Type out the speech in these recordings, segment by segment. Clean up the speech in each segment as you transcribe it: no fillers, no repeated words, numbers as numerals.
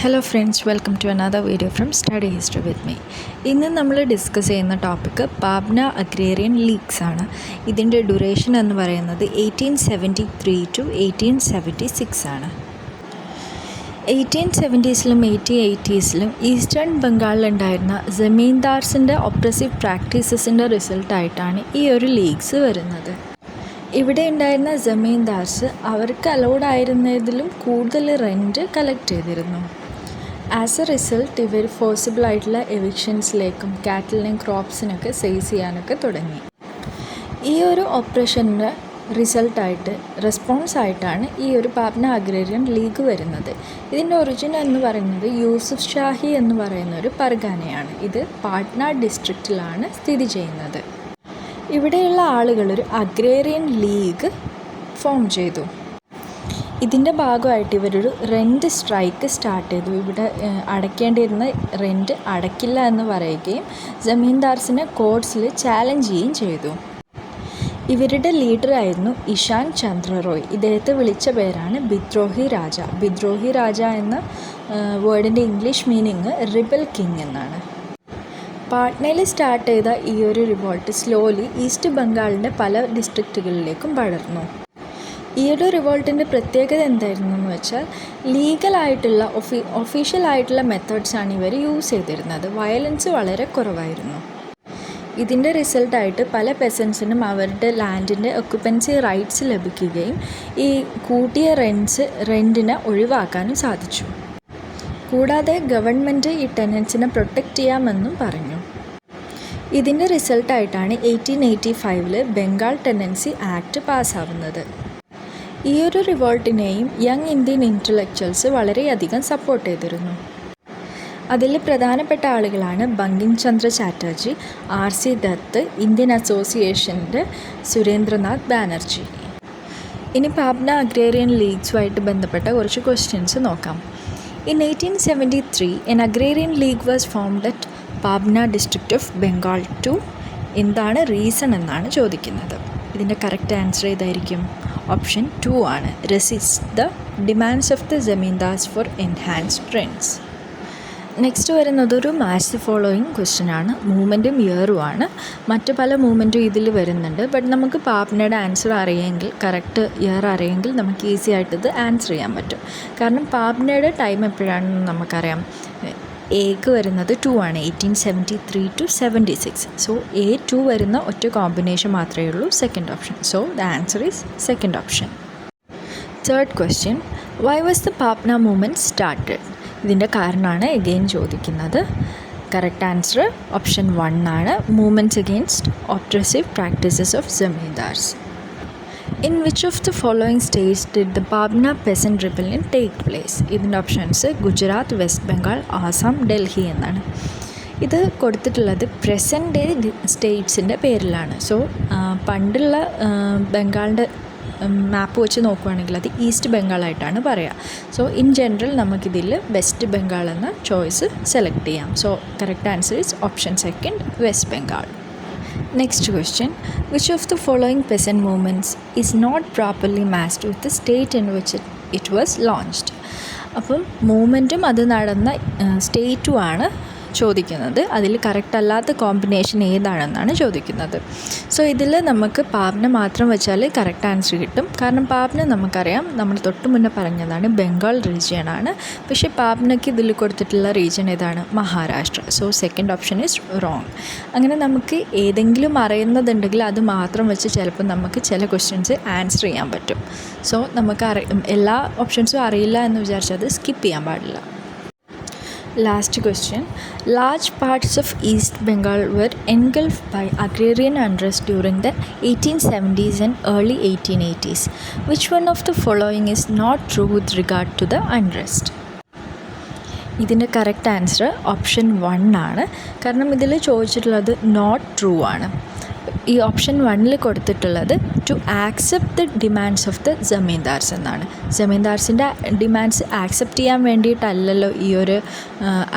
Hello friends, welcome to another video from study history with me. ഇന്ന് നമ്മൾ discuss ചെയ്യുന്ന topic Pabna agrarian leagues ആണ്. ഇതിൻ്റെ ഡ്യൂറേഷൻ എന്ന് പറയുന്നത് 1873 to 1876 ആണ്. 1870s-ലും 1880s-ലും ഈസ്റ്റേൺ ബംഗാളിലുണ്ടായിരുന്ന ജമീന്ദാർസിൻ്റെ ഒപ്രസീവ് പ്രാക്ടീസസിൻ്റെ റിസൾട്ടായിട്ടാണ് ഈ ഒരു ലീഗ്സ് വരുന്നത്. ഇവിടെ ഉണ്ടായിരുന്ന ജമീന്ദാർസ് അവർക്ക് അലൗഡായിരുന്നതിലും കൂടുതൽ റെൻറ്റ് കളക്ട് ചെയ്തിരുന്നു. ആസ് എ റിസൾട്ട് ഇവർ ഫോഴ്സിബിളായിട്ടുള്ള എവിക്ഷൻസിലേക്കും കാറ്റലിനെയും ക്രോപ്സിനൊക്കെ സെയ്സ് ചെയ്യാനൊക്കെ തുടങ്ങി. ഈ ഒരു ഓപ്പറേഷൻ്റെ റിസൾട്ടായിട്ട് റെസ്പോൺസായിട്ടാണ് ഈ ഒരു പാബ്ന അഗ്രേറിയൻ ലീഗ് വരുന്നത്. ഇതിൻ്റെ ഒറിജിൻ എന്ന് പറയുന്നത് യൂസുഫ് ഷാഹി എന്ന് പറയുന്ന ഒരു പർഗാനയാണ്. ഇത് പാട്ന ഡിസ്ട്രിക്റ്റിലാണ് സ്ഥിതി ചെയ്യുന്നത്. ഇവിടെയുള്ള ആളുകൾ ഒരു അഗ്രേറിയൻ ലീഗ് ഫോം ചെയ്തു. ഇതിൻ്റെ ഭാഗമായിട്ട് ഇവരൊരു റെൻറ്റ് സ്ട്രൈക്ക് സ്റ്റാർട്ട് ചെയ്തു. ഇവിടെ അടയ്ക്കേണ്ടിയിരുന്ന റെൻറ്റ് അടയ്ക്കില്ല എന്ന് പറയുകയും ജമീന്ദാർസിനെ കോർട്സിൽ ചാലഞ്ച് ചെയ്യുകയും ചെയ്തു. ഇവരുടെ ലീഡറായിരുന്നു ഇഷാൻ ചന്ദ്ര റോയ്. ഇദ്ദേഹത്തെ വിളിച്ച പേരാണ് ബിദ്രോഹി രാജ. ബിദ്രോഹി രാജ എന്ന വേർഡിൻ്റെ ഇംഗ്ലീഷ് മീനിങ് റിബൽ കിങ് എന്നാണ്. പാട്നയിൽ സ്റ്റാർട്ട് ചെയ്ത ഈ ഒരു റിവോൾട്ട് സ്ലോലി ഈസ്റ്റ് ബംഗാളിൻ്റെ പല ഡിസ്ട്രിക്റ്റുകളിലേക്കും പടർന്നു. ഈ ഒരു റിവോൾട്ടിൻ്റെ പ്രത്യേകത എന്തായിരുന്നു എന്ന് വെച്ചാൽ ലീഗലായിട്ടുള്ള ഒഫീഷ്യലായിട്ടുള്ള മെത്തേഡ്സാണ് ഇവർ യൂസ് ചെയ്തിരുന്നത്. വയലൻസ് വളരെ കുറവായിരുന്നു. ഇതിൻ്റെ റിസൾട്ടായിട്ട് പല പെസൻസിനും അവരുടെ ലാൻഡിൻ്റെ ഒക്യുപ്പൻസി റൈറ്റ്സ് ലഭിക്കുകയും ഈ കൂട്ടിയ റെൻറ്റിനെ ഒഴിവാക്കാനും സാധിച്ചു. കൂടാതെ ഗവൺമെൻറ് ഈ ടെനൻസിനെ പ്രൊട്ടക്റ്റ് ചെയ്യാമെന്നും പറഞ്ഞു. ഇതിൻ്റെ റിസൾട്ടായിട്ടാണ് 1885 ബംഗാൾ ടെനൻസി ആക്ട് പാസ്സാവുന്നത്. ഈ ഒരു റിവോൾട്ടിനെയും യങ് ഇന്ത്യൻ ഇൻ്റലക്ച്വൽസ് വളരെയധികം സപ്പോർട്ട് ചെയ്തിരുന്നു. അതിൽ പ്രധാനപ്പെട്ട ആളുകളാണ് ബങ്കിം ചന്ദ്ര ചാറ്റർജി, R.C. ദത്ത്, ഇന്ത്യൻ അസോസിയേഷൻ്റെ സുരേന്ദ്രനാഥ് ബാനർജി. ഇനി പാബ്ന അഗ്രേറിയൻ ലീഗ്സുമായിട്ട് ബന്ധപ്പെട്ട കുറച്ച് ക്വസ്റ്റ്യൻസ് നോക്കാം. In 1873, an agrarian league was formed at Pabna district of Bengal too. എന്താണ് റീസൺ എന്നാണ് ചോദിക്കുന്നത്. ഇതിൻ്റെ കറക്റ്റ് ആൻസർ ഏതായിരിക്കും? ഓപ്ഷൻ 2 ആണ്. Resist the demands of the zamindars for enhanced rents. Next വരുന്നത് ഒരു മാച്ച് ഫോളോയിങ് ക്വസ്റ്റ്യൻ ആണ്. മൂവ്മെൻറ്റും ഇയറുമാണ്. മറ്റു പല മൂവ്മെൻറ്റും ഇതിൽ വരുന്നുണ്ട്. ബട്ട് നമുക്ക് പാബ്നയുടെ ആൻസർ അറിയെങ്കിൽ, കറക്റ്റ് ഇയർ അറിയെങ്കിൽ നമുക്ക് ഈസി ആയിട്ട് ഇത് ആൻസർ ചെയ്യാൻ പറ്റും. കാരണം പാബ്നയുടെ ടൈം എപ്പോഴാണെന്ന് നമുക്കറിയാം. എക്ക് വരുന്നത് 2 ആണ്, 1873 to 76. സോ A2 വരുന്ന ഒറ്റ കോമ്പിനേഷൻ മാത്രമേ ഉള്ളൂ second option. So the answer is second option. Third question, why was the Pabna movement started? ഇതിൻ്റെ കാരണമാണ് എഗെയിൻ ചോദിക്കുന്നത്. കറക്റ്റ് ആൻസർ ഓപ്ഷൻ 1 ആണ്. Movements against oppressive practices of zamindars. In which of the following states did the Pabna peasant rebellion take place? ഇതിൻ്റെ options Gujarat, West Bengal, Assam, Delhi എന്നാണ്. ഇത് കൊടുത്തിട്ടുള്ളത് present day സ്റ്റേറ്റ്സിൻ്റെ പേരിലാണ്. So പണ്ടുള്ള ബംഗാളിൻ്റെ മാപ്പ് വെച്ച് നോക്കുകയാണെങ്കിൽ അത് ഈസ്റ്റ് ബംഗാളായിട്ടാണ് പറയുക. സോ ഇൻ ജനറൽ നമുക്കിതിൽ വെസ്റ്റ് ബംഗാൾ എന്ന ചോയ്സ് സെലക്ട് ചെയ്യാം. So correct answer is option 2, west Bengal. Next question, which of the following peasant movements is not properly matched with the state in which it was launched? അപ്പം മൂവ്മെൻറ്റും അത് നടന്ന സ്റ്റേറ്റുമാണ് ചോദിക്കുന്നത്. അതിൽ correct അല്ലാത്ത കോമ്പിനേഷൻ ഏതാണെന്നാണ് ചോദിക്കുന്നത്. സോ ഇതിൽ നമുക്ക് പാബ്ന മാത്രം വെച്ചാൽ കറക്റ്റ് ആൻസർ കിട്ടും. കാരണം പാബ്ന നമുക്കറിയാം, നമ്മൾ തൊട്ട് മുന്നേ പറഞ്ഞതാണ്, ബംഗാൾ റീജിയനാണ്. പക്ഷേ പാബ്നയ്ക്ക് ഇതിൽ കൊടുത്തിട്ടുള്ള റീജിയൻ ഏതാണ്? Maharashtra. So second option is wrong. അങ്ങനെ നമുക്ക് ഏതെങ്കിലും അറിയുന്നതുണ്ടെങ്കിൽ അത് മാത്രം വെച്ച് ചിലപ്പോൾ നമുക്ക് ചില ക്വസ്റ്റ്യൻസ് ആൻസർ ചെയ്യാൻ പറ്റും. സോ നമുക്ക് എല്ലാ ഓപ്ഷൻസും അറിയില്ല എന്ന് വിചാരിച്ചാൽ അത് സ്കിപ്പ് ചെയ്യാൻ പാടില്ല. Last question, large parts of East Bengal were engulfed by agrarian unrest during the 1870s and early 1880s. Which one of the following is not true with regard to the unrest? ഇതിൻ്റെ correct answer option 1 ആണ്. കാരണം ഇതിൽ ചോദിച്ചിട്ടുള്ളത് not true ആണ്. ഈ option 1 കൊടുത്തിട്ടുള്ളത് to accept the demands of the zamindars എന്നാണ്. ജമീന്ദാർസിൻ്റെ ഡിമാൻഡ്സ് ആക്സെപ്റ്റ് ചെയ്യാൻ വേണ്ടിയിട്ടല്ലല്ലോ ഈ ഒരു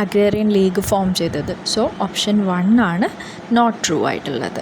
അഗ്രേറിയൻ ലീഗ് ഫോം ചെയ്തത്. സോ ഓപ്ഷൻ 1 ആണ് നോട്ട് ട്രൂ ആയിട്ടുള്ളത്.